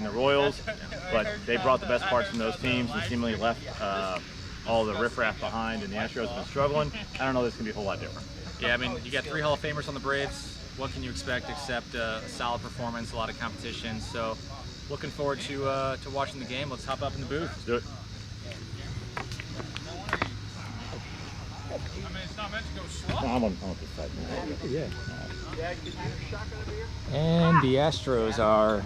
and the Royals, but they brought the best parts from those teams and seemingly left all the riffraff behind, and the Astros have been struggling. I don't know this can be a whole lot different. Yeah, I mean, you got 3 Hall of Famers on the Braves. What can you expect except a solid performance, a lot of competition? So looking forward to watching the game. Let's hop up in the booth. Let's do it. I'm on this side. Yeah. And the Astros are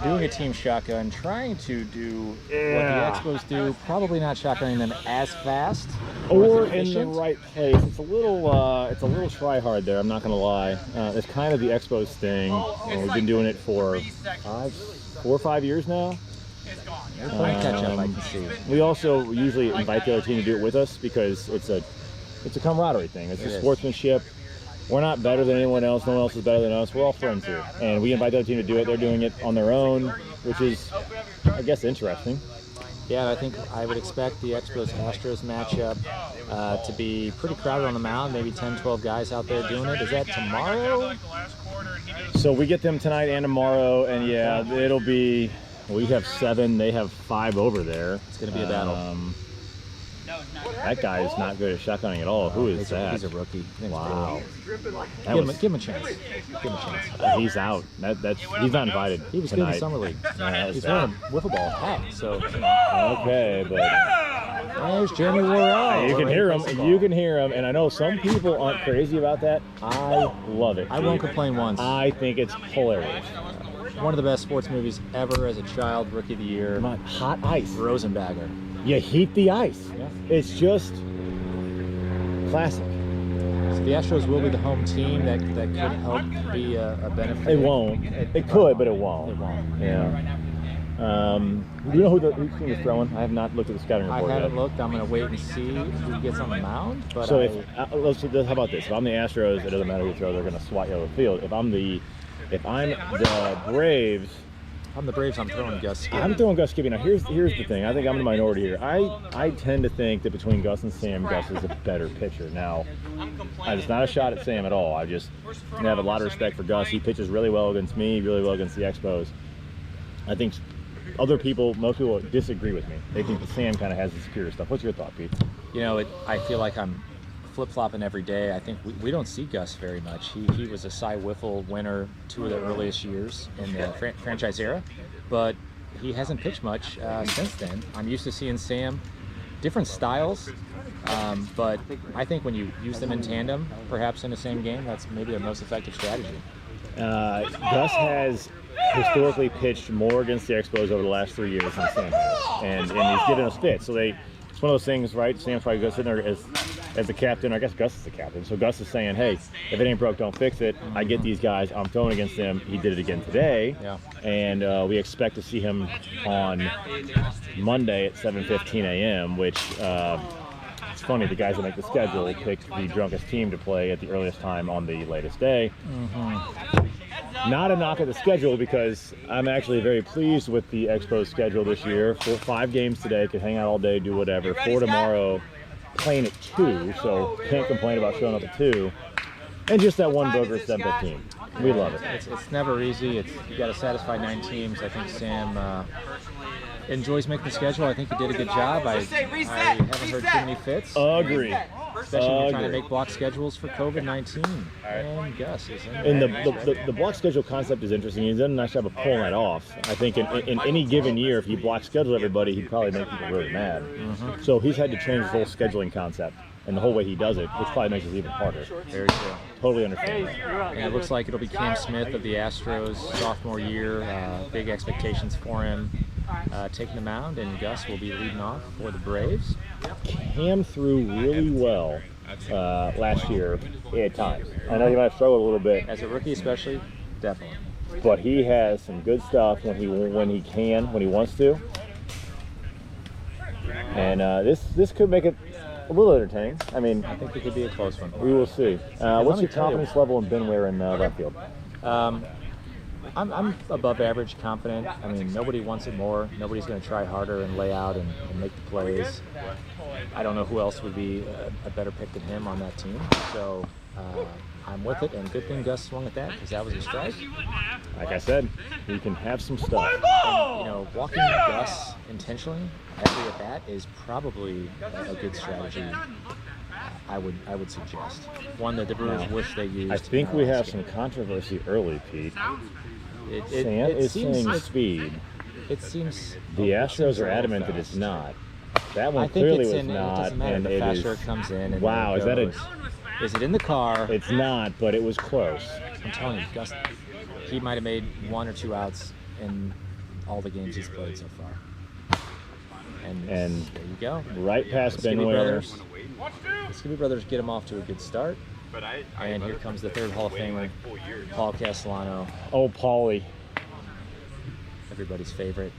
doing a team shotgun, trying to do what the Expos do. Probably not shotgunning them as fast or in the right place. It's a little try hard there. I'm not gonna lie. It's kind of the Expos thing. We've been doing it for 4 or 5 years now. They're playing catch up, I can see. We also usually invite the other team to do it with us because it's a camaraderie thing. It's a sportsmanship. We're not better than anyone else. No one else is better than us. We're all friends here. And we invite the other team to do it. They're doing it on their own, which is, I guess, interesting. Yeah, I would expect the Expos-Astros matchup to be pretty crowded on the mound, maybe 10, 12 guys out there doing it. Is that tomorrow? So we get them tonight and tomorrow, and yeah, it'll be, we have 7, they have 5 over there. It's going to be a battle. That guy is not good at shotgunning at all. Who is that? He's a rookie. Wow. Give him a chance. Give him a chance. He's out. He's not invited. He was tonight. good in Summer League. Yeah, he's wearing a wiffle ball hat. So okay, but there's Jeremy Worrell. You can hear him. You can hear him, and I know some people aren't crazy about that. I love it. I won't complain once. I think it's hilarious. One of the best sports movies ever as a child. Rookie of the Year. Hot Ice. Rosenbagger. You heat the ice. Yeah. It's just classic. So the Astros will be the home team. That could help be a benefit. It won't. It could, but it won't. It won't. Yeah. Do you know whose team is throwing? I have not looked at the scouting report yet. I haven't looked. I'm going to wait and see who gets on the mound. But so how about this? If I'm the Astros, it doesn't matter who throws. They're going to swat you over the field. If I'm the Braves. I'm the Braves. I'm throwing Gus Skibby. I'm throwing Gus Skibby. Now here's the thing. I think I'm the minority here. I tend to think that between Gus and Sam, Gus is a better pitcher. Now, it's not a shot at Sam at all. I have a lot of respect for Gus. He pitches really well against me, really well against the Expos. I think most people disagree with me. They think that Sam kind of has the superior stuff. What's your thought, Pete? You know, I feel like I'm flip-flopping every day. I think we don't see Gus very much. He was a Cy Wiffle winner 2 of the earliest years in the franchise era, but he hasn't pitched much since then. I'm used to seeing Sam, different styles, but I think when you use them in tandem, perhaps in the same game, that's maybe the most effective strategy. Gus has historically pitched more against the Expos over the last 3 years than Sam has, and he's given us fits. So it's one of those things, right? Sam's probably sitting there as the captain. I guess Gus is the captain. So Gus is saying, hey, if it ain't broke, don't fix it. I get these guys. I'm throwing against them. He did it again today. Yeah. And we expect to see him on Monday at 7:15 a.m., which it's funny. The guys that make the schedule picked the drunkest team to play at the earliest time on the latest day. Not a knock at the schedule because I'm actually very pleased with the Expos schedule this year. 5 games today, could hang out all day, do whatever. 4 tomorrow, playing at 2, so can't complain about showing up at 2. And just that one booger at 7:15. We love it. It's never easy. You got to satisfy 9 teams. I think Sam enjoys making the schedule. I think he did a good job. I haven't heard too many fits. Agree. Especially when you're trying to make block schedules for COVID-19. And Gus is in there. And the block schedule concept is interesting. He's done a nice job of pulling that off. I think in any given year, if he block schedule everybody, he'd probably make people really mad. So he's had to change his whole scheduling concept and the whole way he does it, which probably makes it even harder. Very true. Totally understand. And it looks like it'll be Cam Smith of the Astros, sophomore year. Big expectations for him. Taking the mound, and Gus will be leading off for the Braves. Cam threw really well last year at times. I know he might have struggled a little bit. As a rookie especially, definitely. But he has some good stuff when he wants to. And this could make it a little entertaining. I mean, I think it could be a close one. We will see. What's your confidence level in Ben Ware in left field? I'm above average confident. I mean, nobody wants it more. Nobody's going to try harder and lay out and make the plays. I don't know who else would be a better pick than him on that team. So I'm with it, and good thing Gus swung at that because that was a strike. Like I said, he can have some stuff. And, walking Gus intentionally every at bat is probably a good strategy. I would suggest one that the Brewers wish they used. I think we have some controversy early, Pete. Sam is saying speed. It seems the Astros are adamant that it's not. That one I think clearly it's was in, not, it doesn't matter. and The it faster is. it comes in. And Wow, is that a? Is it in the car? It's not, but it was close. I'm telling you, Gus, he might have made 1 or 2 outs in all the games he's played so far. And there you go. Right past Ben The Ware. Skibby brothers get him off to a good start. And here comes the third Hall of Famer, Paul Castellano, Oh, Paulie. everybody's favorite.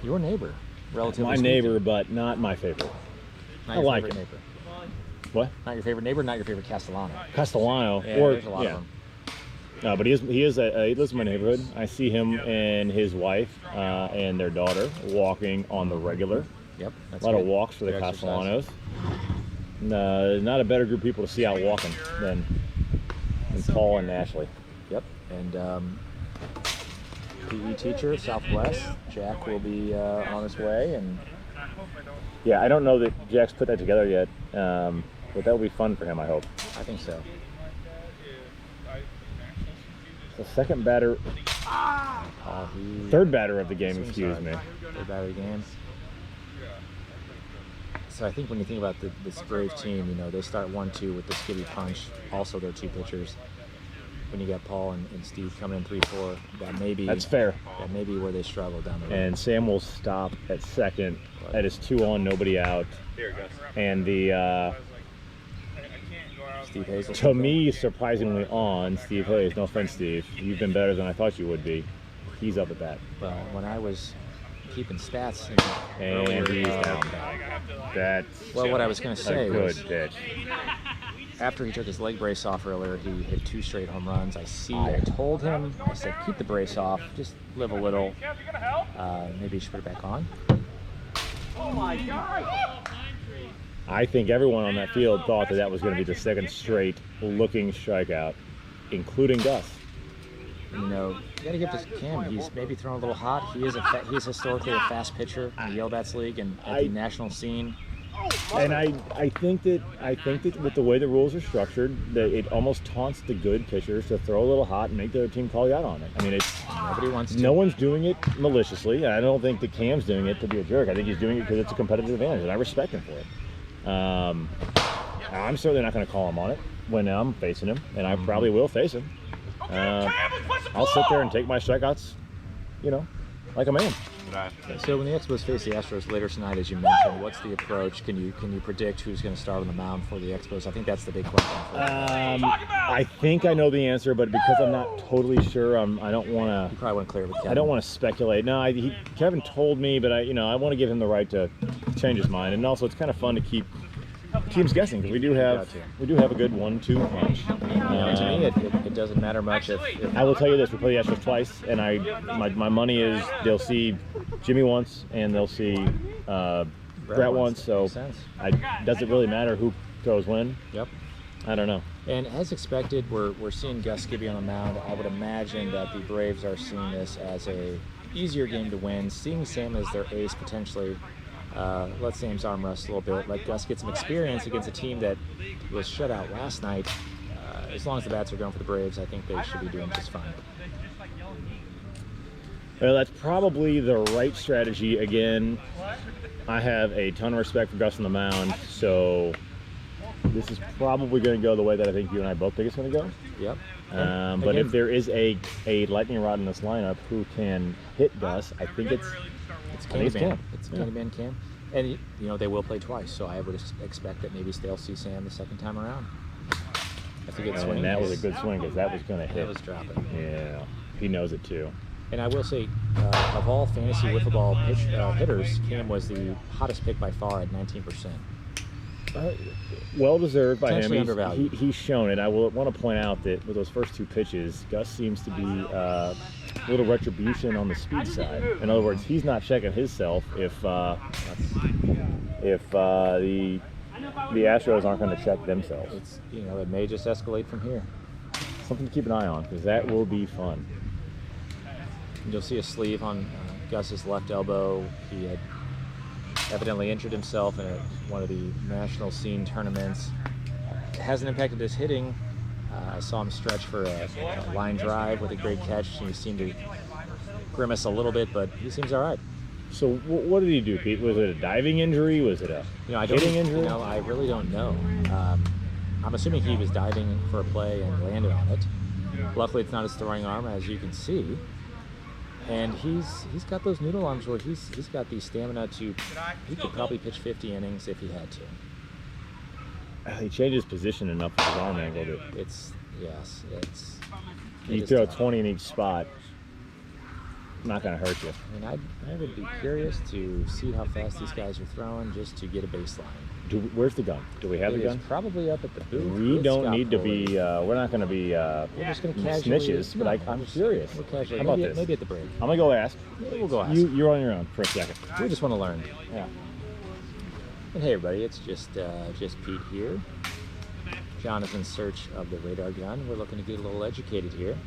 Your neighbor, relatively My speaking. neighbor, but not my favorite. Not I your like favorite him. neighbor. What? Not your favorite neighbor, not your favorite Castellano. Castellano. Yeah, or there's a lot of them. No, but he lives in my neighborhood. I see him and his wife and their daughter walking on the regular. Yep. That's A lot of good. walks for the Good exercise. Castellanos. Not a better group of people to see out walking than Paul and Ashley. Yep. And PE teacher, Southwest, Jack will be on his way. And Yeah, I don't know that Jack's put that together yet, but that will be fun for him, I hope. I think so. The second batter, third batter of the game, Swings excuse hard. me. Third batter of the game. So I think when you think about this Braves team, they start 1-2 with the skibby punch. Also, their 2 pitchers. When you got Paul and Steve coming in 3-4, That's fair. That may be where they struggle down the road. And Sam will stop at second. That is 2 on, nobody out. And the Steve Hayes. to me, surprisingly on Steve Hayes. No offense, Steve. You've been better than I thought you would be. He's up at bat. Well, when I was keeping stats, And he's down. That's what I was going to a say good was, pitch. after he took his leg brace off earlier, he hit 2 straight home runs. I told him, I said, keep the brace off, just live a little. Maybe you should put it back on. I think everyone on that field thought that was going to be the second straight looking strikeout, including Gus. You got to give this to Cam. He's maybe thrown a little hot. He is historically a fast pitcher in the Yellow Bats League and at the national scene. And I think that with the way the rules are structured, that it almost taunts the good pitchers to throw a little hot and make the other team call you out on it. I mean, Nobody wants to. no one's doing it maliciously. I don't think that Cam's doing it to be a jerk. I think he's doing it because it's a competitive advantage, and I respect him for it. I'm certainly not going to call him on it when I'm facing him, and I probably will face him. I'll sit there and take my strikeouts, like a man. So when the Expos face the Astros later tonight, as you mentioned, what's the approach? Can you predict who's going to start on the mound for the Expos? I think that's the big question. I think I know the answer, but because I'm not totally sure, I don't want to. You probably want to clear it with Kevin. I don't want to speculate. No, Kevin told me, but I want to give him the right to change his mind. And also, it's kind of fun to keep teams guessing because we do have a good 1-2 punch. To me, it doesn't matter much if I will tell you this: we play the Astros twice, and my money is they'll see Jimmy once, and they'll see Brett once. So doesn't really matter who throws when. Yep. I don't know. And as expected, we're seeing Gus Skibby on the mound. I would imagine that the Braves are seeing this as a easier game to win, seeing Sam as their ace potentially. Let Sam's arm rest a little bit. Let Gus get some experience against a team that was shut out last night. As long as the bats are going for the Braves, I think they should be doing just fine. Well, that's probably the right strategy. Again, I have a ton of respect for Gus on the mound, so this is probably going to go the way that I think you and I both think it's going to go. Yep. But if there is a lightning rod in this lineup who can hit Gus, I think it's Candyman. It's Candyman Cam. And, they will play twice, so I would expect that maybe they'll see Sam the second time around. That's a good swing. And that was a good swing because that was going to hit. That was dropping. Yeah, he knows it too. And I will say, of all fantasy wiffle ball hitters, Cam was the hottest pick by far at 19%. Well deserved by him. Undervalued. He's shown it. I will want to point out that with those first 2 pitches, Gus seems to be a little retribution on the speed side. In other words, he's not checking himself if the the Astros aren't going to check themselves. It's, it may just escalate from here. Something to keep an eye on, because that will be fun. You'll see a sleeve on Gus's left elbow. He had evidently injured himself in one of the national scene tournaments. It hasn't impacted his hitting. I saw him stretch for a line drive with a great catch. He seemed to grimace a little bit, but he seems all right. So what did he do, Pete? Was it a diving injury? Was it a hitting injury? I really don't know. I'm assuming he was diving for a play and landed on it. Luckily, it's not his throwing arm, as you can see. And he's got those noodle arms where he's got the stamina to. He could probably pitch 50 innings if he had to. He changed his position enough with his arm angle to. You throw 20 in each spot. Not going to hurt you. I would be curious to see how fast these guys are throwing just to get a baseline. Where's the gun? Do we have the gun? It's probably up at the booth. We don't need to be. We're not going to be. We're just going to casually. Snitches, but I'm curious. How about this? Maybe at the break. I'm going to go ask. We'll go ask. You're on your own for a second. We just want to learn. Yeah. And hey, everybody, it's just Pete here. John is in search of the radar gun. We're looking to get a little educated here.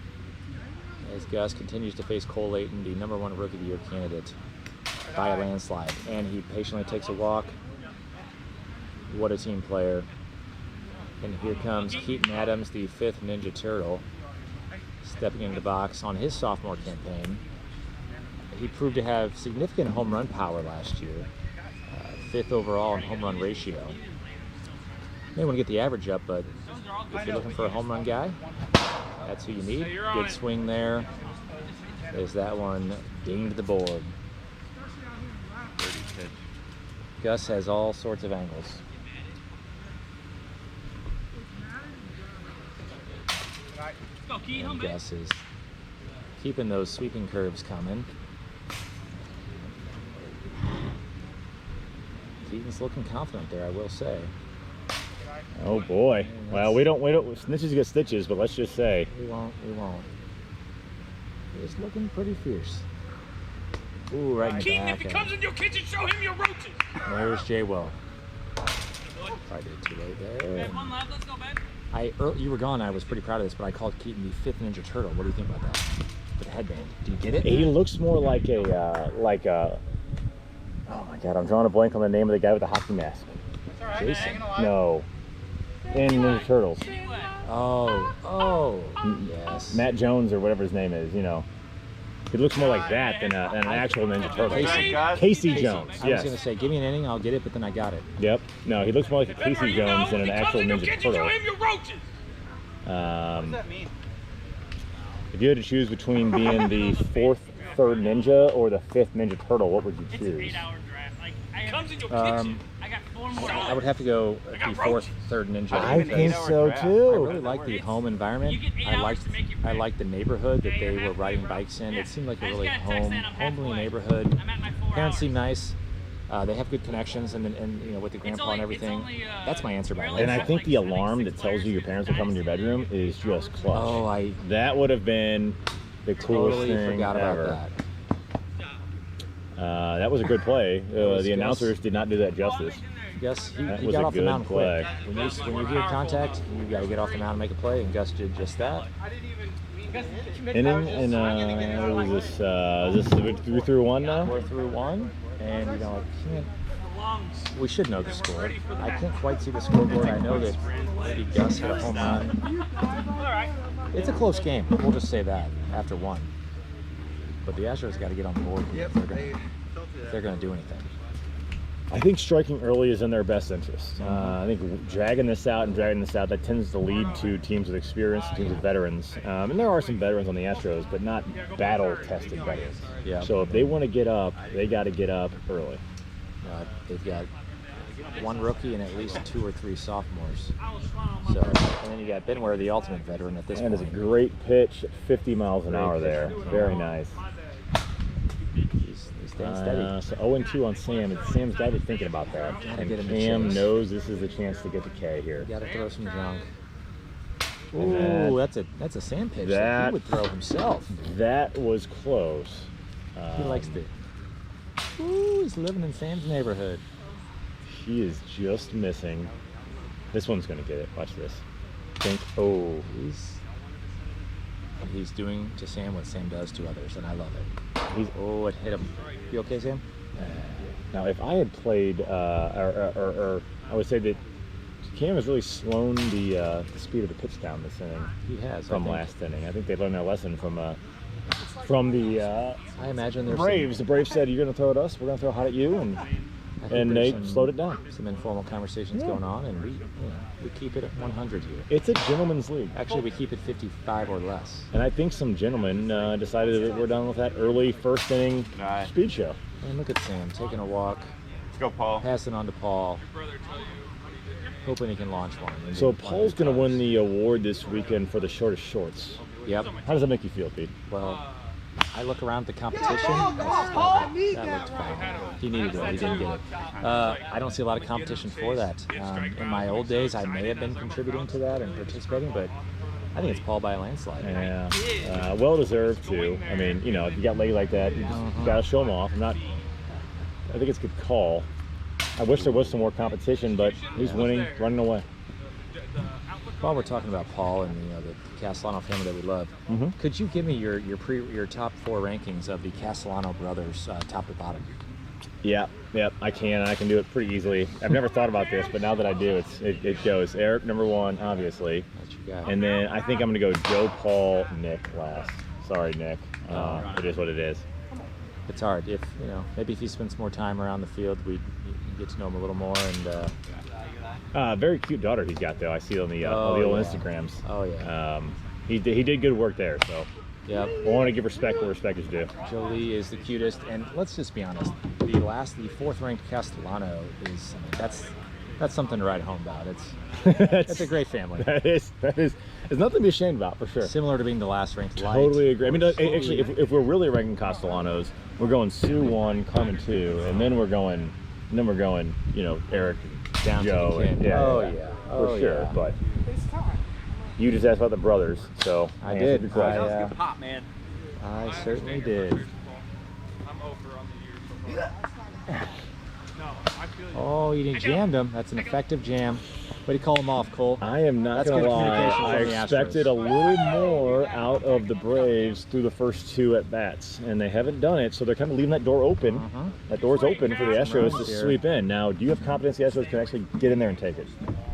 As Gus continues to face Cole Layton, the #1 Rookie of the Year candidate, by a landslide. And he patiently takes a walk. What a team player. And here comes Keaton Adams, the 5th Ninja Turtle, stepping into the box on his sophomore campaign. He proved to have significant home run power last year. 5th overall in home run ratio. May want to get the average up, but if you're looking for a home run guy, that's who you need. Good swing there. There's that one dinged the board. Gus has all sorts of angles. And Gus is keeping those sweeping curves coming. Keaton's looking confident there, I will say. Oh boy. Well, we don't snitches get stitches, but let's just say we won't. He's looking pretty fierce. Ooh, right in the Keaton, back. if he comes in your kitchen, show him your roaches. There's J-Will. I did too late there. One left, let's go, man. You were gone. I was pretty proud of this, but I called Keaton the 5th Ninja Turtle. What do you think about that? With the headband. Do you get it? he looks more like a oh my God, I'm drawing a blank on the name of the guy with the hockey mask. Jason. No. In Ninja Turtles. Oh, yes. Matt Jones or whatever his name is, He looks more like that than an actual Ninja Turtle. Casey Jones, I was yes. going to say, give me an inning, I'll get it, but then I got it. Yep. No, he looks more like a Casey Jones than an actual Ninja Turtle. Show him your roaches. What does that mean? If you had to choose between being the 4th, 3rd Ninja or the 5th Ninja Turtle, what would you choose? Comes in your kitchen. I got 4 more. I would have to go the 4th, 3rd Ninja. I think so I too. really like the home environment. I liked the neighborhood that they were riding bikes in. It seemed like a really homely neighborhood. Parents seem nice. They have good connections, and with the grandpa and everything. That's my answer, by the way. And I think the alarm that tells you your parents are coming to your bedroom is just clutch. That would have been the coolest totally thing forgot ever. about that. That was a good play. The announcers did not do that justice. Gus, he was got a off the good mound play. quick. When you hear contact, you got to get off the mound and make a play, and Gus did just that. Inning, and was this we're through 1 now? We're through 1, and we should know the score. I can't quite see the scoreboard. I know that maybe Gus hit a home run. It's a close game. We'll just say that after 1. But the Astros got to get on board if they're going to do anything. I think striking early is in their best interest. I think dragging this out, that tends to lead to teams with experience, teams with veterans. And there are some veterans on the Astros, but not battle-tested veterans. Yeah. So if they want to get up, they got to get up early. They've got 1 rookie and at least 2 or 3 sophomores. So, and then you got Benware, the ultimate veteran at this point. And it's a great pitch at 50 miles an hour there. Very nice. He's staying steady. So 0-2 on Sam, and Sam's got to be thinking about that. And Cam knows this is the chance to get the K here. Got to throw some junk. Ooh, that's a Sam pitch that he would throw himself. That was close. He likes the. Ooh, he's living in Sam's neighborhood. He is just missing. This one's going to get it. Watch this. Think. Oh. He's doing to Sam what Sam does to others, and I love it. Oh, it hit him. You okay, Sam? Now, if I had played, or I would say that Cam has really slowed the speed of the pitch down this inning. He has. From last inning. I think they learned their lesson from the I imagine there's Braves. The Braves said, "You're going to throw at us. We're going to throw hot at you," and they slowed it down. Some informal conversations going on, and we keep it at 100 here. It's a gentleman's league. Actually, we keep it 55 or less. And I think some gentlemen decided that we're done with that early first inning speed show. And look at Sam taking a walk. Let's go, Paul. Passing on to Paul. Hoping he can launch one. So Paul's going to win the award this weekend for the shortest shorts. Yep. How does that make you feel, Pete? Well, I look around at the competition. That looked fine. He needed it. He didn't get it. I don't see a lot of competition for that. In my old days, I may have been contributing to that and participating, but I think it's Paul by a landslide. Yeah. Well deserved too. I mean, you know, if you got legs like that, you just got to show them off. I think it's a good call. I wish there was some more competition, but he's winning, running away. While we're talking about Paul and the Castellano family that we love, could you give me your top 4 rankings of the Castellano brothers, top to bottom? Yeah, I can. I can do it pretty easily. I've never thought about this, but now that I do, it goes Eric number 1, obviously, and then I think I'm going to go Joe, Paul, Nick last. Sorry, Nick. It is what it is. It's hard. If maybe if he spends more time around the field, we get to know him a little more. And very cute daughter he's got though. I see it on the old Instagrams. Oh yeah. He did good work there. So yep. I want to give respect where respect is due. Jolie is the cutest, and let's just be honest. The 4th ranked Castellano is that's something to write home about. It's a great family. That is. There's nothing to be ashamed about for sure. Similar to being the last ranked. Totally agree. I mean, actually, if we're really ranking Castellanos, we're going Sue 1, Carmen 2, and then we're going, Eric, down Joe, to the kid. For sure. But you just asked about the brothers, so I did. Good pop, man. I certainly did. I'm over on the year so far. No, I feel you. Oh, you jammed him. That's an effective jam. Way to call him off, Cole. I am not going to lie. I expected a little more out of the Braves through the first 2 at-bats, and they haven't done it, so they're kind of leaving that door open. That door's open for the Astros to sweep in. Now, do you have confidence the Astros can actually get in there and take it?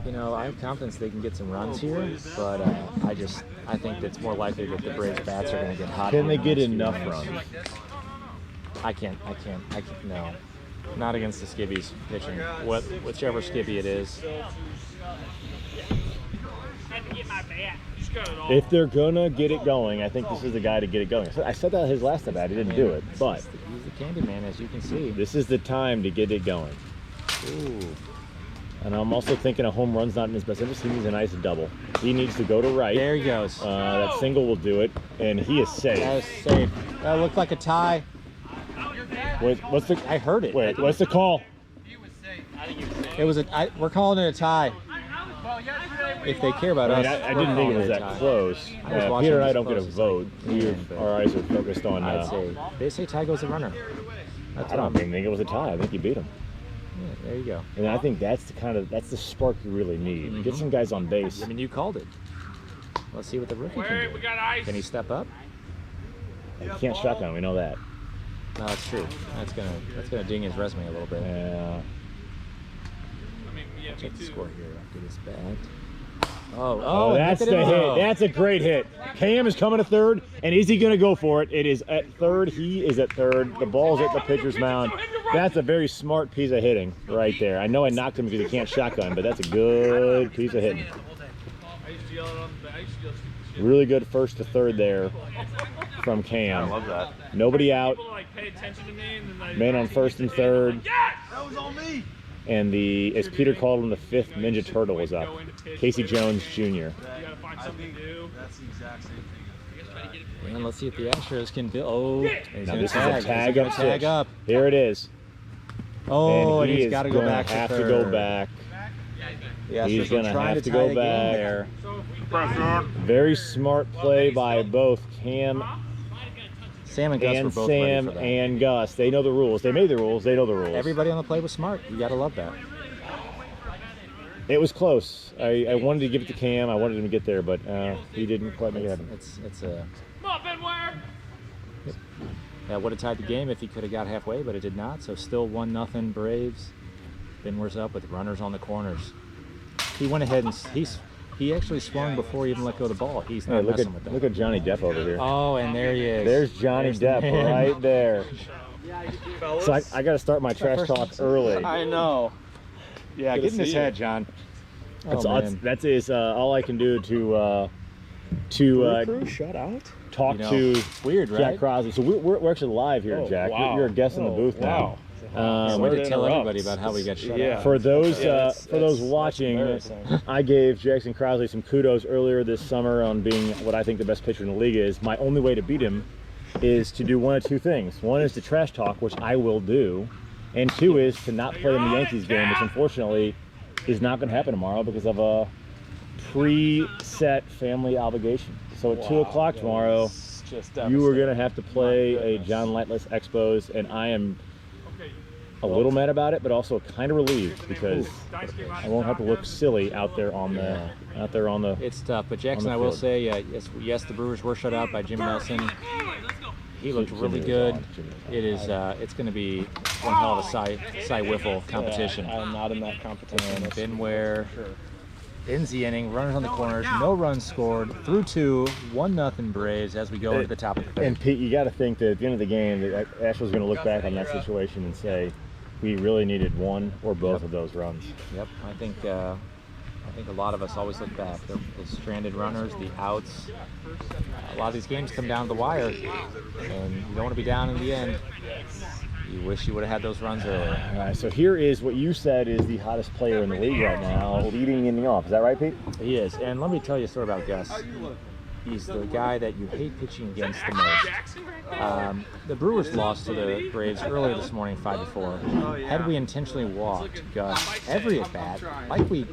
I have confidence they can get some runs here, but I think it's more likely that the Braves bats are going to get hot. Can they get enough runs? I can't. No. Not against the skibbies pitching. Whichever skibby it is. If they're gonna get it going, I think this is the guy to get it going. I said that his last at bat, he didn't do it, but he's the candy man, as you can see. This is the time to get it going. Ooh. And I'm also thinking a home run's not in his best interest. He needs a nice double. He needs to go to right. There he goes. That single will do it, and he is safe. That is safe. That looked like a tie. What's the? I heard it. Wait, what's the call? It was we're calling it a tie. If they care about us, I didn't think it was that close. Peter and I don't get a vote. Our eyes are focused on. I'd say they say tie goes the runner. I don't even think it was a tie. I think you beat him. Yeah, there you go. And I think that's the spark you really need. Get some guys on base. I mean, you called it. Let's see what the rookie can do. Can he step up? He can't shotgun. We know that. No, that's true. That's gonna ding his resume a little bit. Yeah. Check the score here after this bat. Oh, that's the hit. That's a great hit. Cam is coming to third, and is he going to go for it? It is at third. He is at third. The ball's at the pitcher's mound. That's a very smart piece of hitting right there. I know I knocked him because he can't shotgun, but that's a good piece of hitting. Really good first to third there from Cam. I love that. Nobody out. Man on first and third. That was on me. And as Peter called him, the 5th Ninja Turtle was up. Casey Jones Jr. That's the exact same thing. And let's see if the Astros can build. Oh, now this is a tag up. Tag up. Here it is. Oh, and he's got to go back. Have to go back. Yeah, he's going to have to go back there. Very smart play by both Cam Sam and Gus were both ready for that. And Gus. They know the rules. They made the rules. They know the rules. Everybody on the play was smart. You got to love that. It was close. I wanted to give it to Cam. I wanted him to get there, but he didn't quite make it happen. It's a. That would have tied the game if he could have got halfway, but it did not. So still 1-0 Braves. Benware's up with runners on the corners. He went ahead and he actually swung before he even let go of the ball. He's not messing with that. Look at Johnny Depp over here. Oh, and there he is. There's Johnny Depp right there. So I got to start my trash talk early. I know. Yeah, get in his head, John. That's all I can do to shut out. talk to weird, right? Jack Crosby. So we're actually live here, Jack. Wow. You're a guest in the booth now. Way to tell everybody about how we got shut out. For those watching, I gave Jackson Crosby some kudos earlier this summer on being what I think the best pitcher in the league is. My only way to beat him is to do one of two things. One is to trash talk, which I will do, and two is to not play in the Yankees game, which unfortunately is not going to happen tomorrow because of a pre-set family obligation. So at 2 o'clock tomorrow, you are going to have to play a John Lightless Expos, and I am a little mad about it, but also kind of relieved because I won't have to look silly out there on the It's tough, but Jackson, I will say, yes, the Brewers were shut out by Jim Nelson. He looked really good. It's going to be one hell of a Cy Wiffle competition. I'm not in that competition. And Benware ends the inning, runners on the corners, no runs scored, through 2, 1-0 Braves as we go into the top of the third. And Pete, you got to think that at the end of the game, the Astros going to look back on that situation and say, we really needed one or both of those runs. Yep, I think a lot of us always look back. The stranded runners, the outs. A lot of these games come down to the wire, and you don't want to be down in the end. You wish you would have had those runs earlier. All right, so here is what you said is the hottest player in the league right now, leading in the off. Is that right, Pete? He is, and let me tell you a story about Gus. He's the guy that you hate pitching against the most. The Brewers lost to the Braves earlier this morning, 5-4. Had we intentionally walked Gus every at bat, like we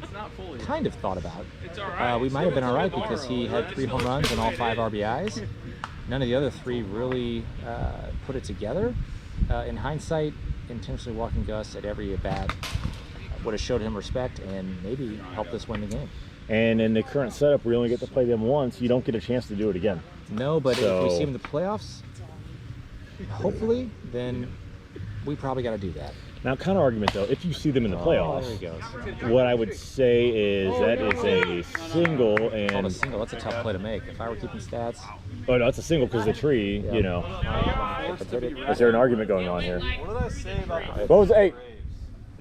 kind of thought about, we might have been all right because he had 3 home runs and all 5 RBIs. None of the other 3 really put it together. In hindsight, intentionally walking Gus at every at bat would have showed him respect and maybe helped us win the game. And in the current setup, we only get to play them once. You don't get a chance to do it again. No, but if we see him in the playoffs, hopefully, then we probably got to do that. Now, counter argument though, if you see them in the playoffs, there he goes. what I would say is that is a single, and A single, that's a tough play to make. If I were keeping stats, oh no, it's a single because the tree, you know. Is there an argument going on here? What did I say about the What was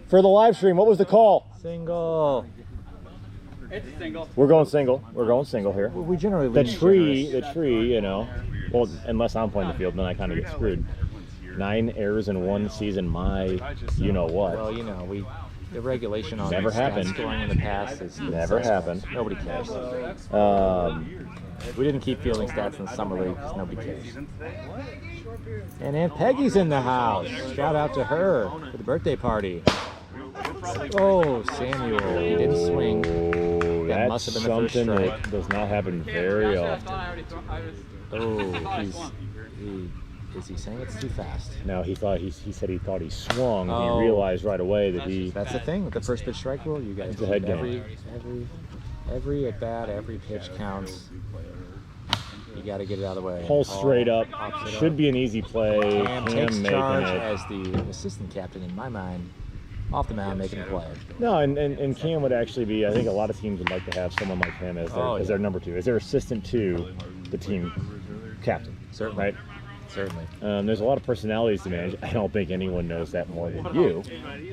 for the live stream? What was the call? single. It's a single. We're going single. We're going single here. We generally The lean tree, generous. you know. Well, unless I'm playing the field, then I kind of get screwed. 9 errors in one season. You know what? Well, you know, the regulation on Never stat happened. scoring in the past is Never happened. Nobody cares. We didn't keep fielding stats in the summer league because nobody cares. And Aunt Peggy's in the house. Shout out to her for the birthday party. Oh, Samuel, he didn't swing. That That's must have been the first something strike. that does not happen very often. Oh, is he saying it's too fast? No, he said he thought he swung, and Oh. he realized right away that he. That's the thing with the first pitch strike rule. You guys It's a head game. every at bat, every pitch counts. You got to get it out of the way. Pull straight up. Pops it Should up. be an easy play. Cam takes Cam charge making it. as the assistant captain in my mind, off the mound making the play. No, and Cam would actually be. I think a lot of teams would like to have someone like him as their number 2, as their assistant to the team captain. Certainly. Right. Certainly. There's a lot of personalities to manage. I don't think anyone knows that more than you,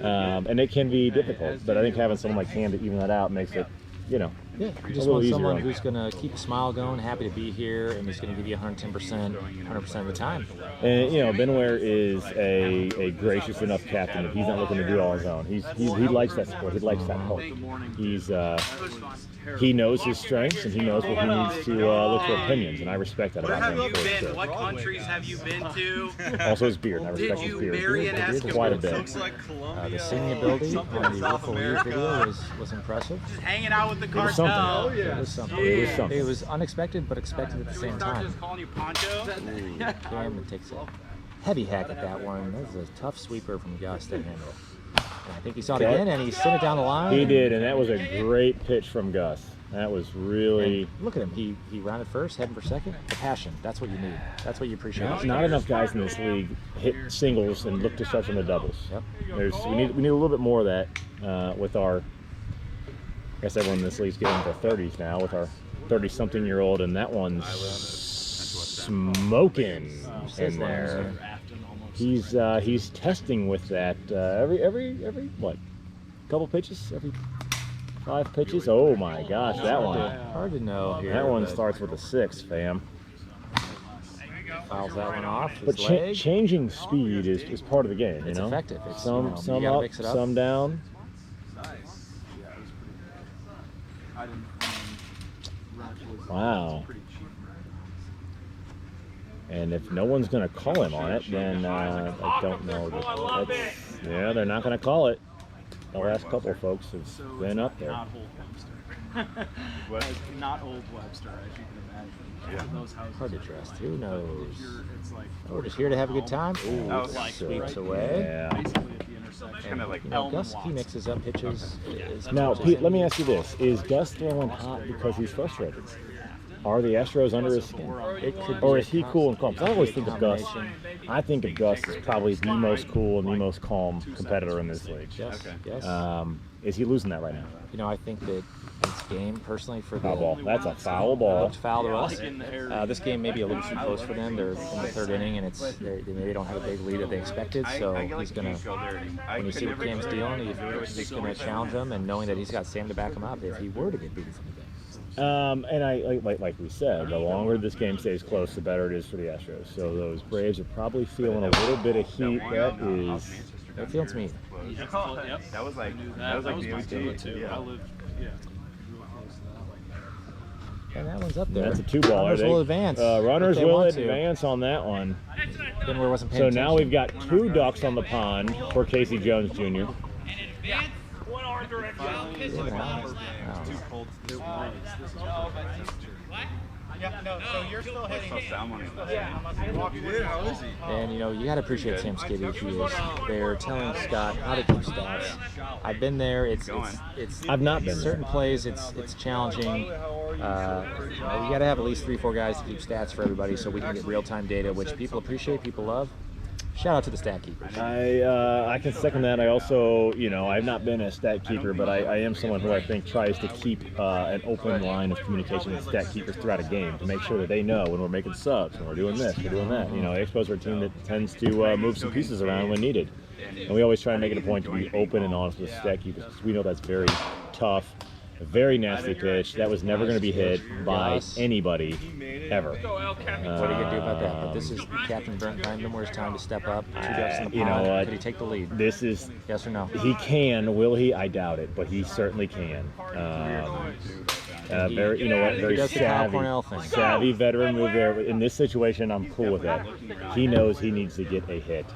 and it can be difficult. But I think having someone like Cam to even that out makes it, you know, Yeah, you just want someone who's going to keep a smile going, happy to be here, and who's going to give you 110%, 100% of the time. And you know, Benware is a gracious enough captain that he's not looking to do all his own. He likes that support. He likes that help. He knows his strengths and he knows what he needs to look for opinions, and I respect that Where about have him. you for been? sure. What countries have you been to? Also his beard. I Did respect his you beard. marry an It's Eskimo? quite a bit. Looks like Colombia. The singing ability on the South Wiffle League America. video was impressive. Just hanging out with the was something. cartel. It was something. It was something. It was unexpected, but expected at the same Start time. just calling you Poncho. Cam takes a heavy hack at that one. That was a tough sweeper from Gus to handle. I think he saw it again, and he sent it down the line. He did, and that was a great pitch from Gus. That was really... And look at him. He rounded first, heading for second. The passion. That's what you need. That's what you appreciate. Not enough guys in this league hit singles and look to start from the doubles. Yep. We need a little bit more of that with our... I guess everyone in this league's getting into their 30s now with our 30-something-year-old, and that one's smoking in there. He's testing with that every what? Couple pitches? Every 5 pitches? Oh my gosh, that one. Hard to know here. That one starts with a 6, fam. Fouls that one off. But changing speed is part of the game, It's you know? effective. It's, Some you gotta up, mix it up. some down. Wow. And if no one's going to call him on it, then I don't know. Yeah, they're not going to call it. The last couple of folks have been up there. Not old Webster. Not old Webster, as you can imagine. Yeah. Those houses Hard to trust. Who knows? It's like We're just here to have a good time. Ooh, sweeps away. Yeah. basically at the intersection. Kind of like You know, Gus, he mixes up pitches. Now, Pete, let me ask you this. Is Gus throwing hot because he's frustrated? Are the Astros under his skin? It could Or be is he cool and calm? 'Cause I always think of Gus. I think of Gus as probably the most cool and the most calm competitor in this league. Yes, yes. Is he losing that right now? You know, I think that this game, personally, for the Foul ball. That's a foul ball. looked foul to us. This game may be a little too close for them. They're in the third inning, and they maybe don't have a big lead that they expected. So he's gonna, when you see what Cam's dealing, he's gonna challenge him, and knowing that he's got Sam to back him up if he were to get beaten from the game. And I like we said, the longer this game stays close, the better it is for the Astros. So those Braves are probably feeling a little bit of heat. That is. It feels to me. That was like the MVP. Too. I lived, yeah. And that one's up there. That's a 2-baller. Runners will advance. Runners if they will want to. advance on that one. Benware wasn't So paying now attention. we've got 2 ducks on the pond for Casey Jones Jr. One arm direction. Wow. Too cold. It was. This is perfect. Yeah, no, so you're still hitting. And you know, you got to appreciate Sam Skibby. He is there telling Scott how to keep stats. I've been there. It's I've not been there. certain plays. It's challenging. You know, you got to have at least 3-4 guys to keep stats for everybody, so we can get real-time data, which people appreciate, people love. Shout out to the stat keepers. I can second that. I also, you know, I've not been a stat keeper, but I am someone who I think tries to keep an open line of communication with stat keepers throughout a game to make sure that they know when we're making subs, when we're doing this, we're doing that. You know, Expos are a team that tends to move some pieces around when needed. And we always try to make it a point to be open and honest with stat keepers because we know that's very tough. A very nasty pitch. That was never going to be hit by anybody, ever. What are you going to do about that? But this is Captain Brent Benware's time to step up. 2 ducks in the pond. You know what? Could he take the lead? This is... Yes or no? He can. Will he? I doubt it, but he certainly can. Very, you know what? Very does the Kyle savvy, Cornell thing. savvy veteran move there. In this situation, I'm cool with that. He knows he needs to get a hit.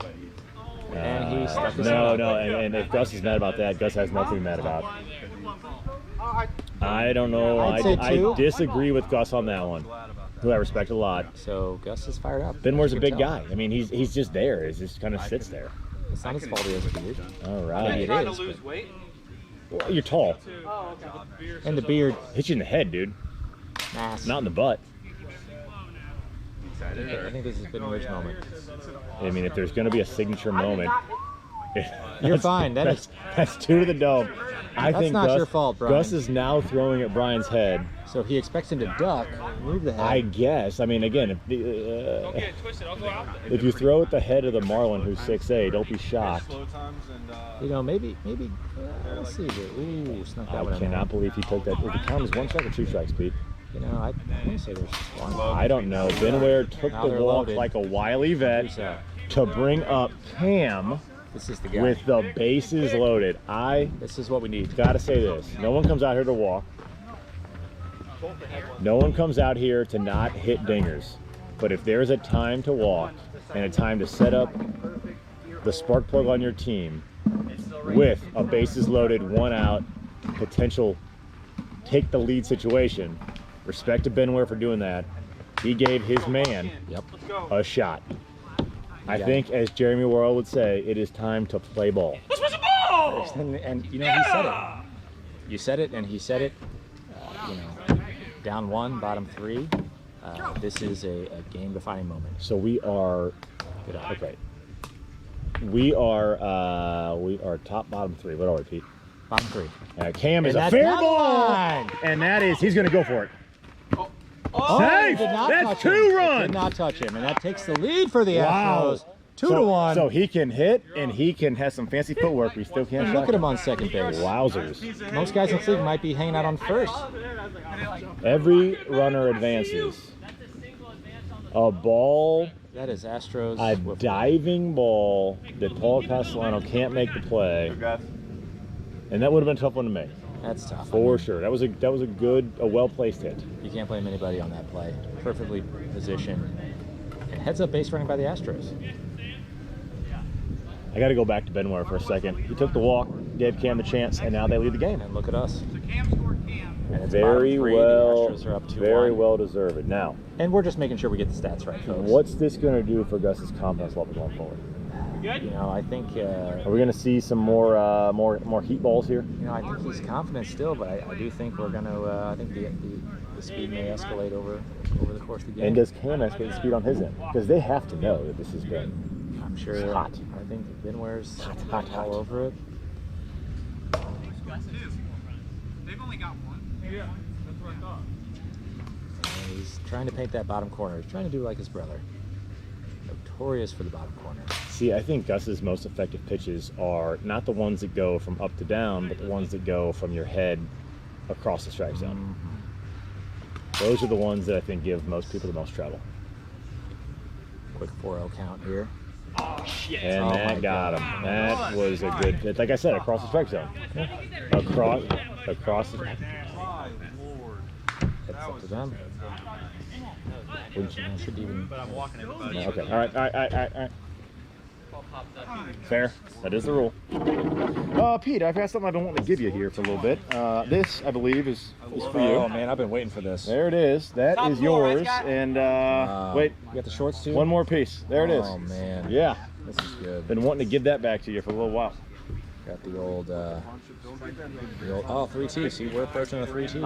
And he stuck his No, head no, up. and if Gus is mad about that, Gus has nothing mad about. I don't know. I'd say I 2. disagree with Gus on that one, who I respect a lot. So Gus is fired up. Benware's a You big can tell. guy. I mean, he's just there. He just kind of sits there. It's not his fault he has a beard. All Maybe right. it Trying to is. lose But, weight? Well, you're tall. and the beard, Hit you in the head, dude. mass. Not in the butt. I think this has been Benware's moment. I mean, if there's going to be a signature moment, You're fine. That's 2 to the dome. I That's think not Gus, your fault, Brian. Gus is now throwing at Brian's head. So he expects him to duck, move the head. I guess. I mean, again, if Okay, twist it. I'll go out. if you throw at the head of the Marlin, who's 6'8", don't be shocked. You know, maybe. Let's see here. Ooh, snuck that one I in there. cannot believe he took that. Did he count as 1 strike or 2 strikes, Pete? You know, I want to say there's one. I don't know. Benware took Now the they're walk loaded. like a wily vet Who's that? to bring up Cam This is the guy. with the bases loaded. I This is what we need. gotta say this. No one comes out here to walk. No one comes out here to not hit dingers. But if there's a time to walk and a time to set up the spark plug on your team with a bases loaded, 1 out, potential take the lead situation, respect to Benware for doing that. He gave his man Yep. a shot. I Yeah. think, as Jeremy Worrell would say, it is time to play ball. Let's put the ball! And you know, he said it. You said it, and he said it. You know, down 1, bottom 3. This is a game-defining moment. So we are Good eye. okay. We are top, bottom 3. What are we, Pete? Bottom 3. Cam is And a that's fair down the ball, line. and that is he's going to go for it. Oh, Safe! he did not That's touch 2 him. It runs. Did not touch him, and that takes the lead for the Wow. Astros. 2-1. So he can hit, and he can have some fancy footwork. We still can't. Look at him on second base. Wowzers! Most guys in the league might be hanging out on first. Every runner advances. A ball, That is Astros. a with- diving ball that Paul Castellano can't make the play, Guys. and that would have been a tough one to make That's tough. for sure. That was a well placed hit. You can't blame anybody on that play. Perfectly positioned. And heads up base running by the Astros. I got to go back to Benware for a second. He took the walk, gave Cam the chance, and now they lead the game. And look at us. Cam scored Cam. And it's Very bottom 3. well, The Astros are up 2-1. very well deserved. Now, And we're just making sure we get the stats right, folks. what's this going to do for Gus's confidence level going forward? You know, I think Are we going to see some more heat balls here? you know, I think he's confident still, but I do think we're going to. I think the speed may escalate over the course of the game. And does Cam escalate the speed on his end? Because they have to know that this has been I'm sure. It's hot. I think Benware's hot. all over it. They've only got 1. Yeah, that's what I thought. And he's trying to paint that bottom corner. He's trying to do like his brother. Notorious for the bottom corner. See, I think Gus's most effective pitches are not the ones that go from up to down, but the ones that go from your head across the strike zone. Those are the ones that I think give most people the most trouble. Quick 4-0 count here. And Oh my that got God. him. That was a good pitch. Like I said, across the strike zone. Across the My lord. It's up to them. Should even. But I'm walking everybody. Okay. All right. Fair. That is the rule. Pete, I've got something I've been wanting to give you here for a little bit. This, I believe, is for you. Oh man, I've been waiting for this. There it is. That is yours. And wait, You got the shorts too? one more piece. There it is. Oh man. Yeah. This is good. Been wanting to give that back to you for a little while. Got the old 3T. See, we're approaching a 3T.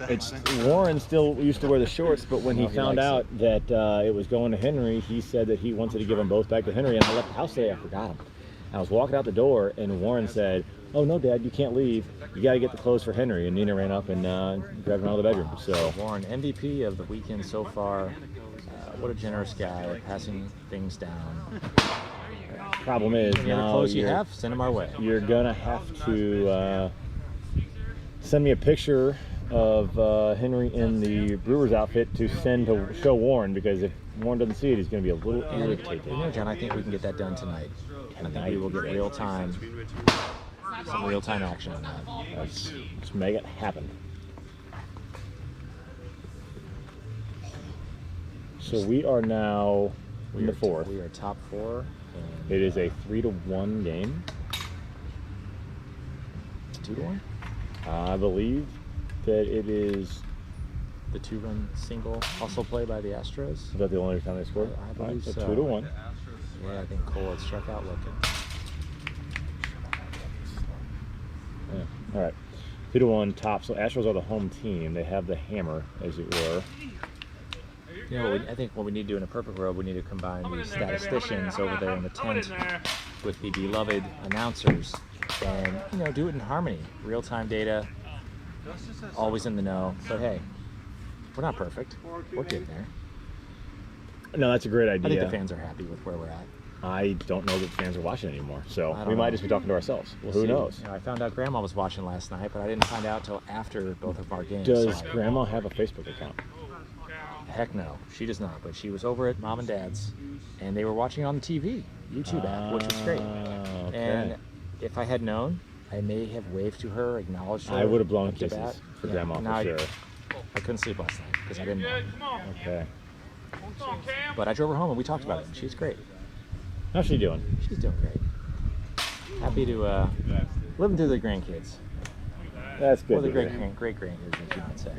It's Warren still used to wear the shorts, but when he No, he found likes out that it was going to Henry, he said that he wanted to give them both back to Henry. And I left the house today. I forgot them. I was walking out the door, and Warren said, "Oh no, Dad, you can't leave. You got to get the clothes for Henry." And Nina ran up and grabbed him out of the bedroom. So Warren, MVP of the weekend so far. What a generous guy, passing things down. problem is Any other now clothes you have, send them our way. you're gonna have to send me a picture of Henry in the Brewers outfit to send to show Warren, because if Warren doesn't see it, he's gonna be a little irritated. You know, John, I think we can get that done tonight. I think we will get some real-time action on that. Let's make it happen. So we are now in the fourth. We are top 4. And It is a 3-1 game. 2-1. I believe that it is. The 2-run single also played by the Astros. Is that the only time they scored? I believe so. so. 2-1. Yeah, I think Cole had struck out looking. Yeah. All right. 2-1 top. So Astros are the home team. They have the hammer, as it were. You know, I think what we need to do in a perfect world, we need to combine the statisticians over there in the tent with the beloved announcers, and do it in harmony. Real-time data, always in the know. But hey, we're not perfect. We're getting there. No, that's a great idea. I think the fans are happy with where we're at. I don't know that fans are watching anymore, so I don't we might know. just be talking to ourselves. We'll Who see. knows? I found out Grandma was watching last night, but I didn't find out till after both of our games. Does so Grandma have a Facebook account? Heck no, she does not. But she was over at Mom and Dad's, and they were watching on the TV, YouTube app, which was great. Okay. And if I had known, I may have waved to her, acknowledged her. I would have blown at the kisses bat. for Yeah, Grandma no, for sure. I couldn't sleep last night because I didn't know. Come on. Okay. Come on, Cam. But I drove her home and we talked about it. She's great. How's she doing? She's doing great. Happy to living through the grandkids. That's good. Or the to hear. great-grandkids, as you might say.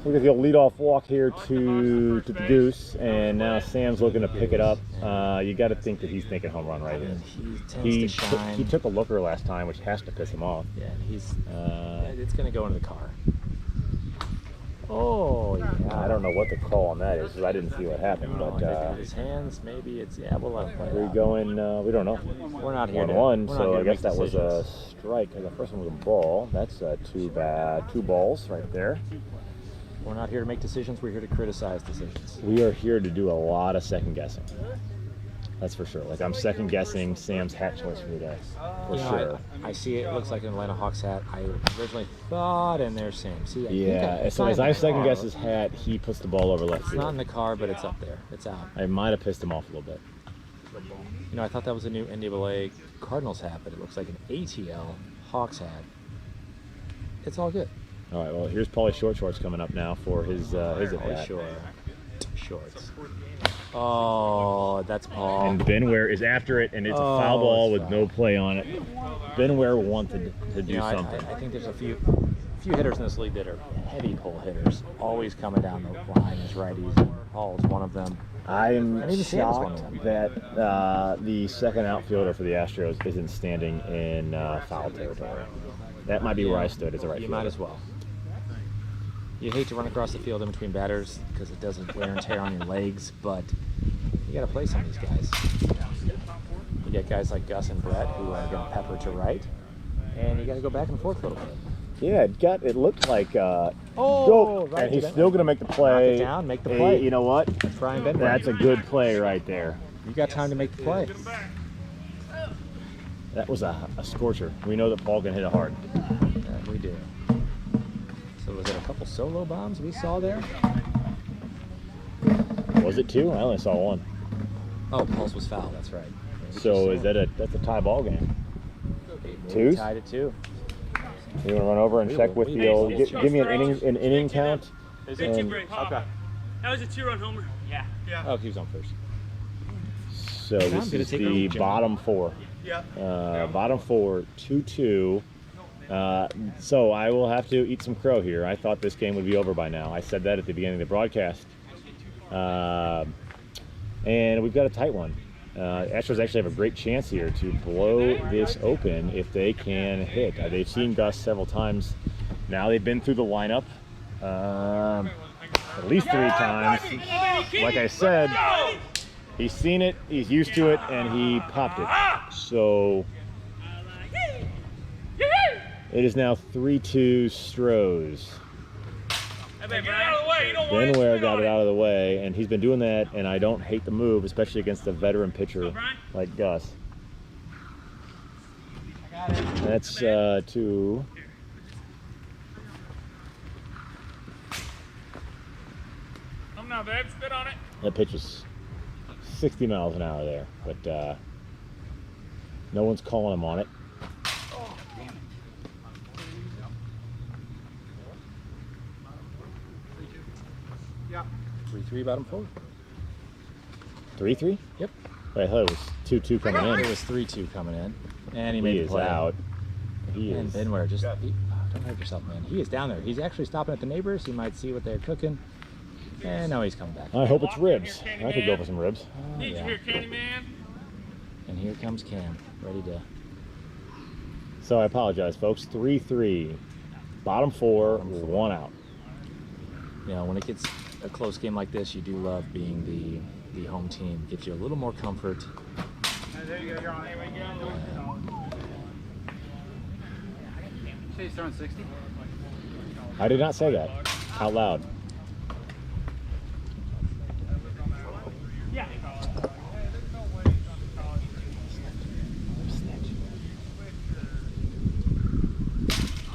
Look at the leadoff walk here to the Goose, and now Sam's looking to pick it up. You got to think that he's thinking home run right here. He tends to shine. He took a looker last time, which has to piss him off. Yeah, it's going to go into the car. Oh, yeah. I don't know what the call on that is, because I didn't see what happened. But his hands, maybe it's, yeah, we'll let him play. we're going, we don't know. We're not here 1-1, we're not so here I to guess make that was a decisions. strike. The first one was a ball. That's too bad. 2 balls right there. We're not here to make decisions. We're here to criticize decisions. We are here to do a lot of second guessing. That's for sure. Like, I'm second guessing Sam's hat choice for today. For sure. I see it. It looks like an Atlanta Hawks hat. I originally thought, and there's Sam. See, So as I second guess his hat, he puts the ball over left It's field. not in the car, but it's up there. It's out. I might have pissed him off a little bit. You know, I thought that was a new NWA Cardinals hat, but it looks like an ATL Hawks hat. It's all good. All right. Well, here's Paulie Short Shorts coming up now for his at bat. Shorts. Oh, that's Paul. And Ben Ware is after it, and it's a foul ball with no play on it. Ben Ware wanted to do something. I think there's a few hitters in this league that are heavy pull hitters, always coming down the line as righties. Paul's one of them. I am And even Sam is one of shocked them. that the second outfielder for the Astros isn't standing in foul territory. That might be where I stood as a right You fielder. might as well. You hate to run across the field in between batters because it doesn't wear and tear on your legs, but you got to play some of these guys. You got guys like Gus and Brett who are going to pepper to right, and you got to go back and forth a little bit. Yeah, it looked like right and he's to still going to make the play. Knock it down, make the play. Hey, you know what? Brian Benway. That's a good play right there. You got time to make the play. That was a scorcher. We know that Paul can hit it hard. That we do. So was it a couple solo bombs we saw there? Was it 2? I only saw 1. Oh, Pulse was foul. That's right. So that's a tie ball game. We 2s? tied it 2. You want to run over and check with the old? Give me an inning count. Is it And- okay. That was a 2-run homer. Yeah. Oh, he was on first. So this gonna is take the over, Jimmy. bottom 4. Yeah. Bottom 4, 2-2. So I will have to eat some crow here. I thought this game would be over by now. I said that at the beginning of the broadcast. And we've got a tight one. Astros actually have a great chance here to blow this open if they can hit. They've seen Gus several times. Now they've been through the lineup at least 3 times. Like I said, he's seen it, he's used to it, and he popped it. So it is now 3-2 Stros. Get out of the way. You don't want Ben it. Ware Spit got on it out of the way, and he's been doing that, and I don't hate the move, especially against a veteran pitcher like Gus. That's 2. Come now, babe. Spit on it. That pitch is 60 miles an hour there, but no one's calling him on it. Yeah. 3-3 bottom 4. 3-3? Yep. Wait, I thought it was 2-2 coming It in. was 3-2 coming in, and he He made the is play. out. He And is. Benware just don't hurt yourself, man. He is down there. He's actually stopping at the neighbors. He might see what they're cooking, and now he's coming back. I hope it's ribs. I could go for some ribs. Oh, Need you yeah. here, Candyman. And here comes Cam, ready to. So I apologize, folks. 3-3. Bottom 4, 1 out. You know, when it gets a close game like this, you do love being the home team. Gives you a little more comfort. There you go. You're on. Say he's throwing 60. I did not say that out loud. Yeah.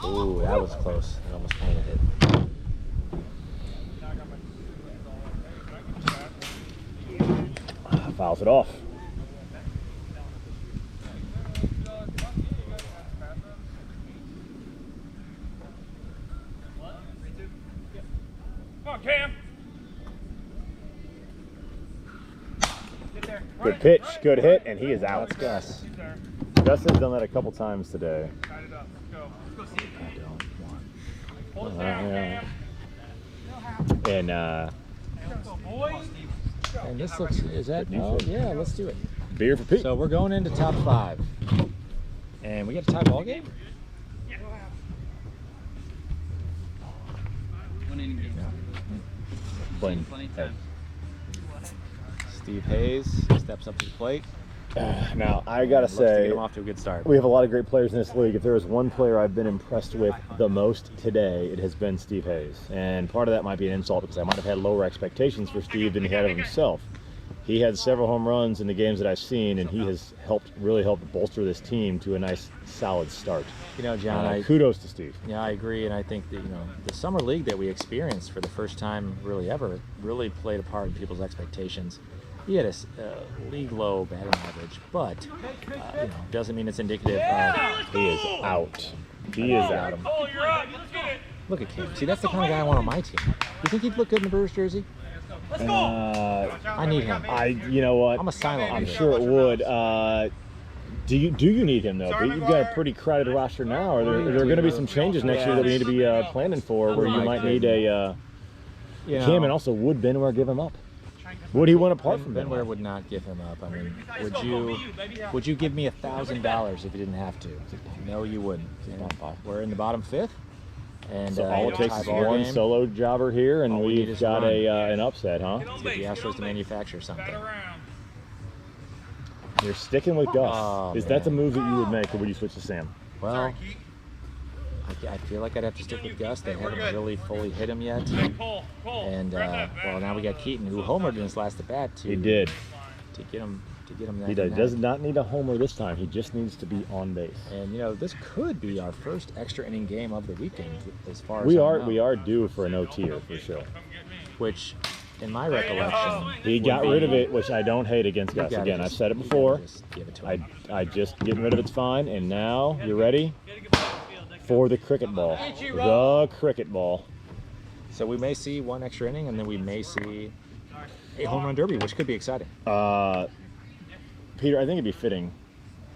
Ooh, that was close. It almost kind of hit. Fouls it off. Come on, Cam. Good pitch, good hit, and he is out. That's Gus. Gus has done that a couple times today. Tied it up. Let's go. I don't want And And this looks, is that, oh, yeah, let's do it. beer for Pete. So we're going into top 5. And we got a tie ball game? One inning game. Blaine. Plenty of time. Steve Hayes steps up to the plate. Now, I got to Looks to say, get him off to a good start. we have a lot of great players in this league. If there is one player I've been impressed with the most today, it has been Steve Hayes. And part of that might be an insult because I might have had lower expectations for Steve than he had of himself. He had several home runs in the games that I've seen, and he has really helped bolster this team to a nice, solid start. You know, John, Kudos to Steve. yeah, I agree, and I think that, you know, the summer league that we experienced for the first time really ever really played a part in people's expectations. He had a league low batting average, but you know, doesn't mean it's indicative of He is out. He is out. Cole, you're up. Let's get it. Look at Kim. See, that's the kind of guy I want on my team. You think he'd look good in the Brewers jersey? Let's go. I need him. You know what? I'm a silent I'm leader. sure it would. Do you need him though? Pete? You've got a pretty crowded roster now. Are there going to be some changes next year that we need to be planning for, where you might need a You know, Kim, and also would Benware give him up? Would he want apart from Benware Benware? would not give him up. I mean, would you give me $1,000 if you didn't have to? No, you wouldn't. And we're in the bottom 5th, and So all it takes tie is ball one game. solo jobber here, and All we need we've is got one. an upset, huh? Let's get the Astros to manufacture something. You're sticking with Gus. Oh, Is that the man. move that you would make, or would you switch to Sam? Well, I feel like I'd have to stick with Gus. They haven't really fully hit him yet. And well, now we got Keaton, who homered in his last at bat to He did. to get him that. He does not need a homer this time. He just needs to be on base. And you know, this could be our first extra inning game of the weekend, as far as We I know. are due for an OT for sure. Which, in my recollection, He got rid of it, which I don't hate against you Gus. gotta Again, I've just- said it you gotta before. just give it to him. I just getting rid of it's fine. And now you ready for the cricket ball? The cricket ball. So we may see one extra inning, and then we may see a home run derby, which could be exciting. Peter, I think it'd be fitting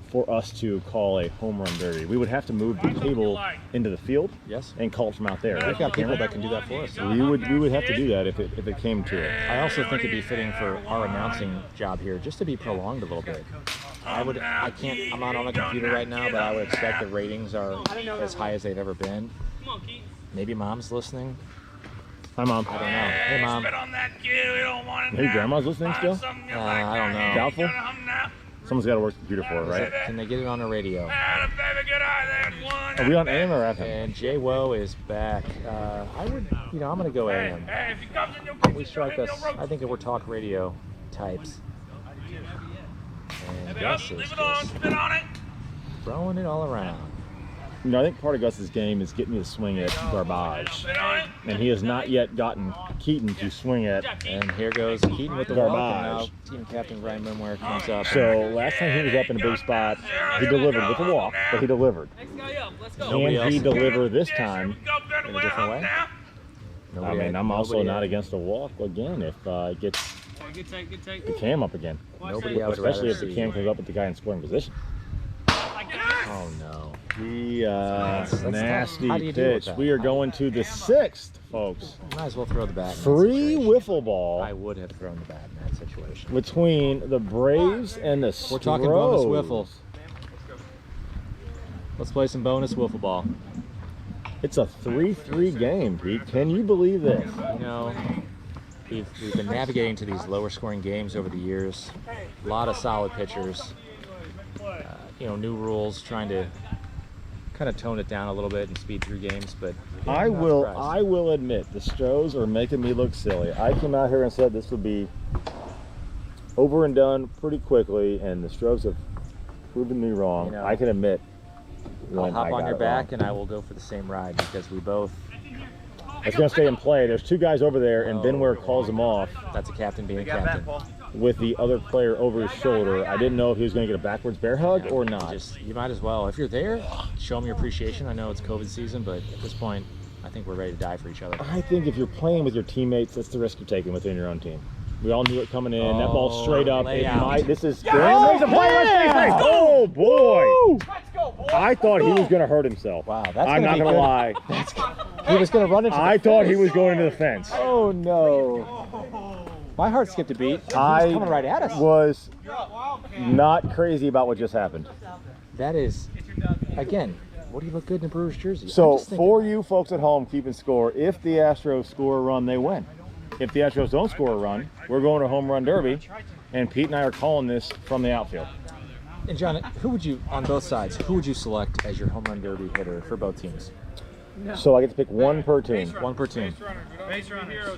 for us to call a home run derby. We would have to move the table into the field Yes, and call it from out there. we've got people that can do that for us. We would have to do that if it came to it. I also think it'd be fitting for our announcing job here just to be prolonged a little bit. I'm not on a computer right now, but I would expect the ratings are as high as they've ever been. Maybe Mom's listening. Hi, Mom. I don't know. Hey, Mom. on that kid. We don't want it Hey, now. Grandma's listening still? I don't know. Doubtful? Someone's got to work the computer for her, right? Can they get it on the radio? Are we on AM or FM? And Jay Woe is back. I'm going to go AM. Hey, if he comes in, you'll We strike us. I think if we're talk radio types. And Gus is leave it on, just spit on it. throwing it all around. You know, I think part of Gus's game is getting you to swing at garbage. Spit on it. And he has not yet gotten Keaton to swing at. And here goes Keaton with the walk, and now Garbage. team captain Ryan Benware comes up. So last time he was up in a big spot, he delivered with a walk, but he delivered. Nobody Can he else- deliver this time? in a different way. I mean, I'm also nobody- not against a walk again if it gets Good take. the cam up again. Nobody I would Especially rather if the see. cam comes up with the guy in scoring position. Oh no. The That's tough. nasty How do you deal with pitch. that? We are going to the 6th, folks. Might as well throw the bat. in that Free situation. wiffle ball I would have thrown the bat in that situation. between the Braves and the Astros. We're talking bonus wiffle. Let's play some bonus wiffle ball. It's a 3-3 game, Pete. Can you believe this? You know, we've been navigating to these lower scoring games over the years. A lot of solid pitchers. New rules, trying to kind of tone it down a little bit and speed through games. But yeah, I I'm not will surprised. admit the Astros are making me look silly. I came out here and said this would be over and done pretty quickly, and the Astros have proven me wrong. You know, I can admit I'll when hop I on got your it back wrong. and I will go for the same ride because we both. It's going to stay in play. There's two guys over there, and Oh. Benware calls him off That's a captain being a captain. with the other player over his shoulder. I didn't know if he was going to get a backwards bear hug or not. You might as well, if you're there, show them your appreciation. I know it's COVID season, but at this point, I think we're ready to die for each other. I think if you're playing with your teammates, that's the risk you're taking within your own team. We all knew it coming in. That ball's straight up. It layout. might. This is. There's a play. Oh boy! I thought he was going to hurt himself. Wow, that's I'm not going to lie. He was going to run into the I thought he fence. was going into the fence. Oh, no. My heart skipped a beat. He was coming right at us. Was not crazy about what just happened. That is, again, what do you look good in a Brewers jersey? So I'm just thinking- for you folks at home keeping score, if the Astros score a run, they win. If the Astros don't score a run, we're going to home run derby, and Pete and I are calling this from the outfield. And John, who would you, on both sides, who would you select as your home run derby hitter for both teams? So I get to pick one per team. One per team.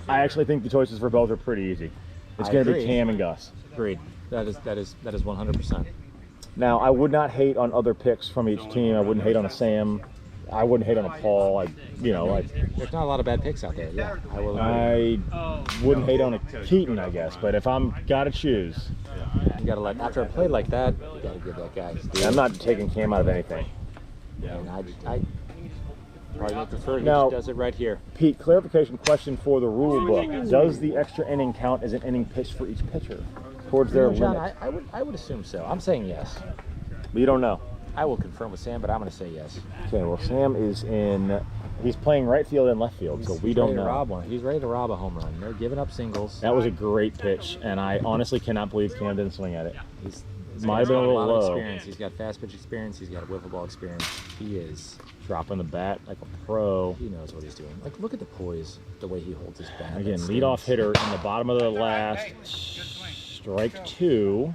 I actually think the choices for both are pretty easy. It's I going to be agree. Cam and Gus. Agreed. That is 100%. Now, I would not hate on other picks from each team. I wouldn't hate on a Sam. I wouldn't hate on a Paul. There's not a lot of bad picks out there. Yeah, I will. I wouldn't hate on a Keaton, I guess. But if I'm got to choose, You gotta let, after a play like that, you gotta give that guy his due. I'm not taking Cam out of anything. And I probably would prefer he Now- just does it right here. Pete, clarification question for the rule book. Does the extra inning count as an inning pitched for each pitcher towards their John, limit? I would assume so. I'm saying yes. But you don't know. I will confirm with Sam, but I'm going to say yes. Okay, well, Sam is he's playing right field and left field, so we He's don't ready to know. rob one. He's ready to rob a home run. They're giving up singles. That was a great pitch, and I honestly cannot believe Cam didn't swing at it. He's Might have been a got little lot of low. experience. He's got fast pitch experience. He's got a wiffle ball experience. He is. Dropping the bat like a pro. He knows what he's doing. Like, look at the poise, the way he holds his bat. Again, That leadoff stings. hitter in the bottom of the last. Strike two.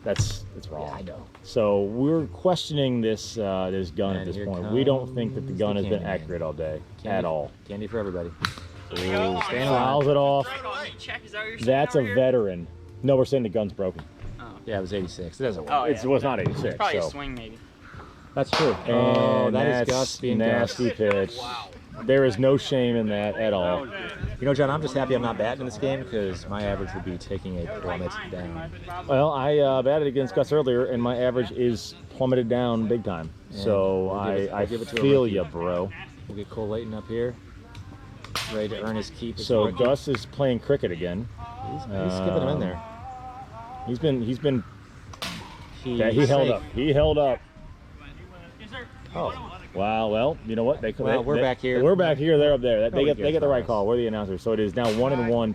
That's wrong. Yeah, I know. So we're questioning this this gun And at this here point. We don't think that the comes gun the has been candy man. accurate all day Candy- at all. Candy for everybody. Ooh, staying fouls alive. it off. That's a veteran. No, we're saying the gun's broken. Yeah, it was 86. It doesn't work. Oh, yeah. It was not 86. Probably so. a swing, maybe. That's true. And that is that's Gus being nasty Gus. pitch. There is no shame in that at all. You know, John, I'm just happy I'm not batting in this game because my average would be taking a plummet down. Well, I batted against Gus earlier, and my average is plummeted down big time. So we'll give it to a feel rookie. you, bro. We'll get Cole Layton up here, ready to earn his keep. as So rookie. Gus is playing cricket again. he's skipping him in there. He's been He's he held safe. up. He held up. Oh, Wow. Well, you know what? Well, we're back here. We're back here. They're up there. They Nobody get cares the right about call. We're the announcers. So it is now 1-1, 2-1.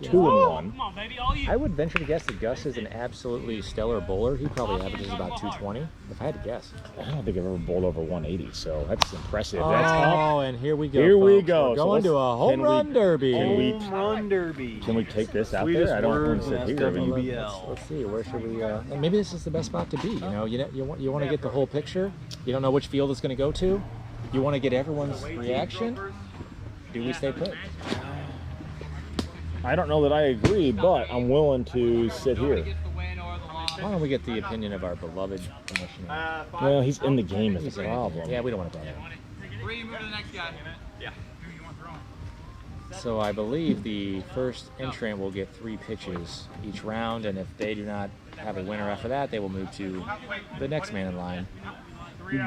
Come on, baby, all you. I would venture to guess that Gus is an absolutely stellar bowler. He probably averages about 220, if I had to guess. I don't think I've ever bowled over 180. So that's impressive. That's up. Oh, and here we go. Here we folks. go. We're So going to a let's- home can we- run derby. can we- Home run derby. Can we take this out Sweetest there? I don't want words to sit in here. I mean, SWBL. Let's see. Where should we? And maybe this is the best spot to be. You want to get the whole picture. You don't know which field it's going to go to. You want to get everyone's reaction. Do we stay put? I don't know that I agree, but I'm willing to sit here. Why don't we get the opinion of our beloved commissioner? Well, he's in the game is He's the in. problem. Yeah, we don't want to bother him. Move to the next guy. So I believe the first entrant will get 3 pitches each round, and if they do not have a winner after that, they will move to the next man in line.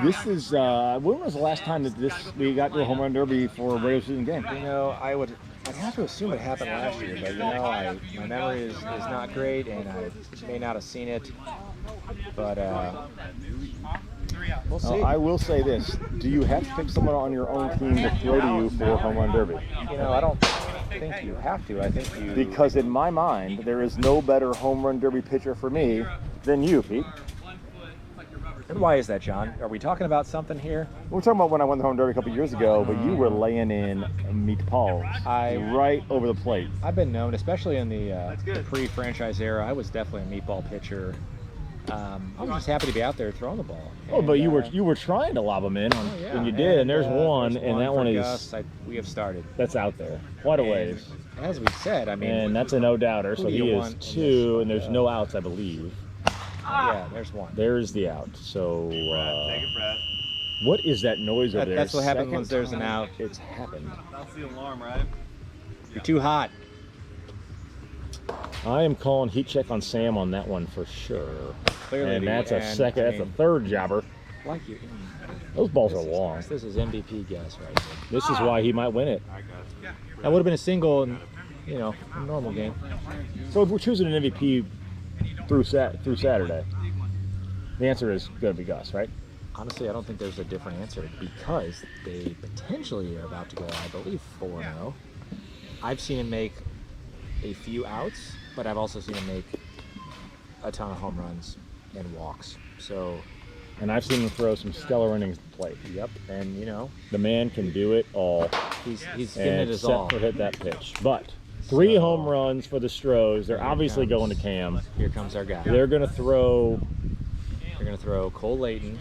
This is when was the last time that we got to a home run derby for a regular season game? You know, I'd have to assume it happened last year, but my memory is not great, and I may not have seen it. But we'll see. I will say this: do you have to pick someone on your own team to throw to you for a home run derby? You know, I don't think you have to. I think you. Because in my mind, there is no better home run derby pitcher for me than you, Pete. And why is that, John? Are we talking about something here? We're talking about when I won the home derby a couple years ago, but you were laying in meatballs right over the plate. I've been known, especially in the pre-franchise era, I was definitely a meatball pitcher. I was just happy to be out there throwing the ball. Oh, but you were trying to lob them in, and you did, and there's one, and that one is Gus. We have started. that's out there, quite a ways, As we said, I mean, and that's a no doubter. So Who do he you is want in 2, this? and there's no outs, I believe. yeah, there's one. There's the out. So Take a breath. what is that noise over there? That's what happens Second once there's an time out. It's happened. That's the alarm, right? You're too hot. I am calling heat check on Sam on that one for sure. Clearly, And that's a and, second. I That's a mean, third jobber. Like you. Those balls are long. This is MVP guess right here. This is why he might win it. That would have been a single in, a normal game. So if we're choosing an MVP through Saturday, The answer is going to be Gus, right? Honestly, I don't think there's a different answer because they potentially are about to go, I believe, 4-0. I've seen him make a few outs, but I've also seen him make a ton of home runs and walks. So, And I've seen him throw some stellar innings to the plate. yep, and you know, The man can do it all. he's giving it And his set all. for hit that pitch. But 3 So- home runs for the Astros. They're Here obviously comes- going to Cam. Here comes our guy. They're going to throw. They're going to throw Cole Layton,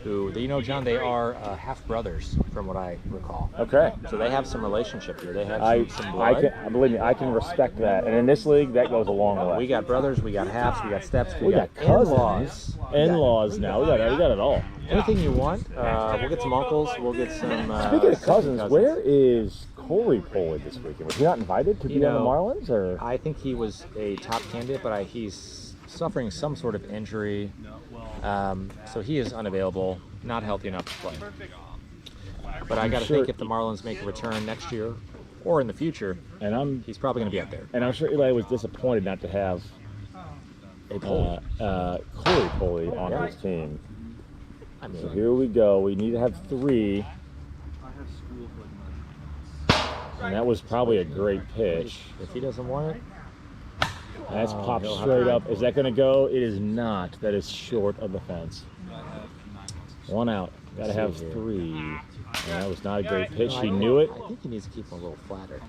who, you know, John, they are half brothers, from what I recall. Okay. So they have some relationship here. They have some I blood. can believe me. I can respect that. And in this league, that goes a long way. We got brothers, we got halves, we got steps, We got in-laws. in-laws now. We got it all. Anything you want. We'll get some uncles. We'll get some. Speaking of second cousins, where is Corey Poley this weekend? Was he not invited to be on the Marlins? Or I think he was a top candidate, but he's suffering some sort of injury, so he is unavailable, not healthy enough to play. But I got to think if the Marlins make a return next year or in the future, he's probably going to be out there. And I'm sure Eli was disappointed not to have A Poley. Corey Poley on his team. I mean, So here we go. We need to have 3. And that was probably a great pitch. if he doesn't want it, That's popped he'll have straight to- up. Is that going to go? It is not. That is short of the fence. 1 out. Got to have 3. And that was not a great pitch. He knew it. I think he needs to keep him a little flatter.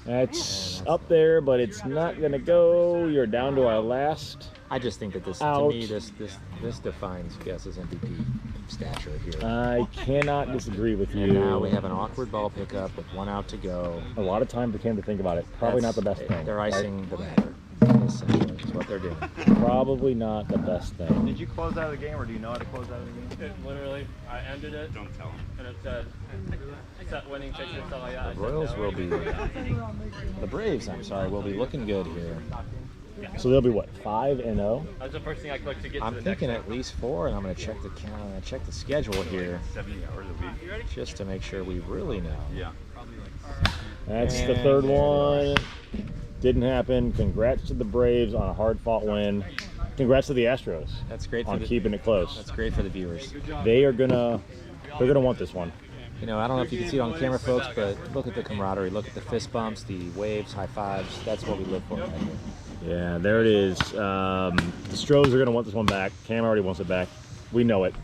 That's up there, but it's not going to go. You're down to our last. I just think that this, Out. to me, this defines Gus's MVP stature here. I cannot disagree with you. And now we have an awkward ball pickup with 1 out to go. a lot of time for Cam to think about it. Probably not the best thing. They're right? icing the batter, essentially, is what they're doing. Probably not the best thing. Did you close out of the game, or do you know how to close out of the game? It literally, I ended it, Don't tell him. and it said, set winning picture, stuff like that. I The said Royals no. will be, the Braves, I'm sorry, will be looking good here. So they'll be what, 5-0? That's the first thing I clicked to get I'm to the next thinking at least 4, and I'm going to check the check the schedule here 70 hours a week. just to make sure we really know. Yeah. That's the And 3rd there it one. Didn't happen. Congrats to the Braves on a hard-fought win. Congrats to the Astros That's great for on the, keeping it close. That's great for the viewers. They're gonna want this one. You know, I don't know if you can see it on camera, folks, but look at the camaraderie. Look at the fist bumps, the waves, high fives. That's what we live for right here. Yeah, there it is. The Astros are gonna want this one back. Cam already wants it back. We know it.